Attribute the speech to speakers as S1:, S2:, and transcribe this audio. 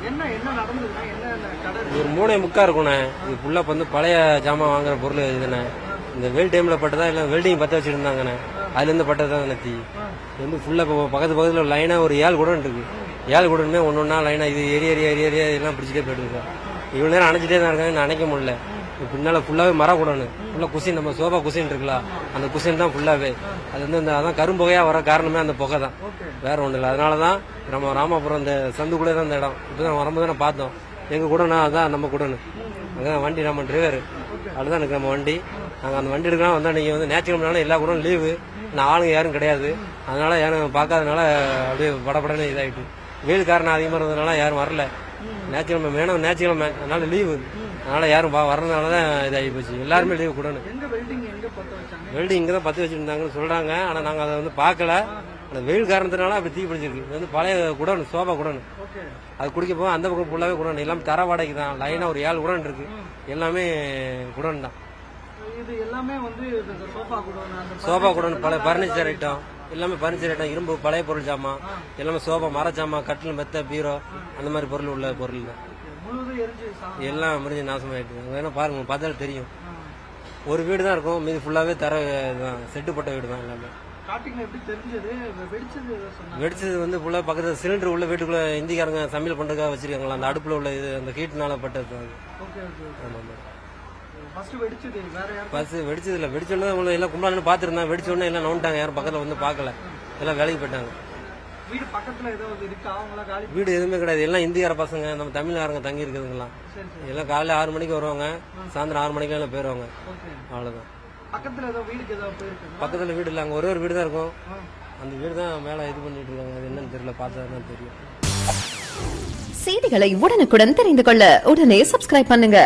S1: ஒரு 3:45 இருக்குண்ணே. இது ஃபுல்லா வந்து பழைய ஜாமான் வாங்குற பொருள் இதுண்ணே. இந்த வெயில் டைம்ல பட்டதா இல்ல வெல்டிங் பத்த வச்சிருந்தாங்கண்ணே. அதுல இருந்து பட்டதான் நெத்தி. இது வந்து ஃபுல்லா பக்கத்துல லைனா ஒரு 7 குடன் இருக்கு. 7 குடனுமே ஒன்னொன்னா லைனா இது ஏரியா எல்லாம் பிடிச்சிட்டே போயிட்டு. இவ்வளவு நேரம் அணைச்சிட்டே தான் இருக்காங்க, அணைக்க முடியல. பின்னால ஃபுல்லாவே மர குடனு ஃபுல்லா குசின், நம்ம சோபா குசின் இருக்குல்ல, அந்த குசின் தான் ஃபுல்லாவே. அது வந்து அதான் கரும்புகையா வர காரணமே அந்த புகை தான், வேற ஒண்ணு இல்லை. அதனாலதான் நம்ம ராமாபுரம் இந்த சந்துக்குள்ளே தான் இந்த இடம். இப்பதான் வரும்போது நான் பார்த்தோம், எங்க குடனா அதான் நம்ம குடனு. அதான் வண்டி நம்ம டிரைவர் அதுதான் எனக்கு நம்ம வண்டி. நாங்க அந்த வண்டி எடுக்கலாம் வந்தா நீங்க வந்து ஞாயிற்றுக்கிழமை எல்லா குடம் லீவு, நான் ஆளுங்க யாரும் கிடையாது. அதனால யாரும் பார்க்காதனால அப்படியே படப்படன்னு இதாயிட்டு. வெயில் காரணம் அதிகமா இருந்ததுனால யாரும் வரல. ஞாயிற்றுக்கிழமை வேணும், ஞாயிற்றுக்கிழமை அதனால லீவு, அதனால யாரும் வர்றதுனாலதான் இதாகி போச்சு. எல்லாருமே லீவு கூடணும். வெல்டிங் இங்கதான் பத்து வச்சிருந்தாங்கன்னு சொல்றாங்க. ஆனா நாங்க அதை வந்து பாக்கல. அந்த வெயில் காரணத்தினால அப்படி தீ பிடிச்சிருக்கு. இது வந்து பழைய குடனு, சோபா குடனு. அது குடிக்க போக அந்த பக்கம் ஃபுல்லாவே குடனு, எல்லாமே தர வாடகைக்கு தான். லைனா ஒரு 7 குடன் இருக்கு, எல்லாமே குடன் தான்.
S2: இது எல்லாமே வந்து
S1: சோபா குடன், பழைய பர்னிச்சர் ஐட்டம், எல்லாமே பர்னிச்சர் ஐட்டம், இரும்பு பழைய பொருள் ஜாமான், எல்லாமே சோபா, மரச்சாமான், கட்டில், மெத்த, பீரோ, அந்த மாதிரி பொருள் உள்ள பொருள் தான். எல்லாம் முடிஞ்சு நாசமாயிட்டு. வேணா பாருங்க, பார்த்தாலும் தெரியும். ஒரு வீடு தான் இருக்கும், மீது ஃபுல்லாவே தர செட்டு போட்ட வீடு தான் எல்லாமே. வெடிச்சது வந்து ஃபுல்லா பக்கத்துல சிலிண்டர் உள்ள வீட்டுக்குள்ள இந்திக்காரங்க சமையல் பண்றதுக்காக வச்சிருக்காங்களா, அந்த அடுப்புல உள்ள இது அந்த ஹீட்னால பட்டது. பஸ் வெடிச்சது இல்ல, வெடிச்சோடனே உங்களை எல்லாம் கும்பலான்னு பாத்துருந்தாங்க. வெடிச்ச உடனே எல்லாம் நோண்டாங்க, யாரும் பக்கத்துல வந்து பாக்கல, எல்லாம் வேலைக்கு போயிட்டாங்க. வீடு எதுவுமே கிடையாது, எல்லாம் இந்தியார பசங்க, நம்ம தமிழ்காரங்க தங்கி இருக்குதுங்களாம். எல்லாம் காலையில 6 மணிக்கு வருவாங்க, சாயந்தரம் 6 மணிக்கு எல்லாம் போயிருவாங்க. அவ்வளவுதான். பக்கத்துல வீடு இல்ல, அங்க ஒரே ஒரு வீடு தான் இருக்கும். அந்த வீடு தான் மேல இது பண்ணிட்டு இருக்காங்க. அது என்னன்னு தெரியல, பார்த்தா தெரியும்.
S3: செய்திகளை உடனுக்குடன் தெரிந்து கொள்ள உடனே சப்ஸ்கிரைப் பண்ணுங்க.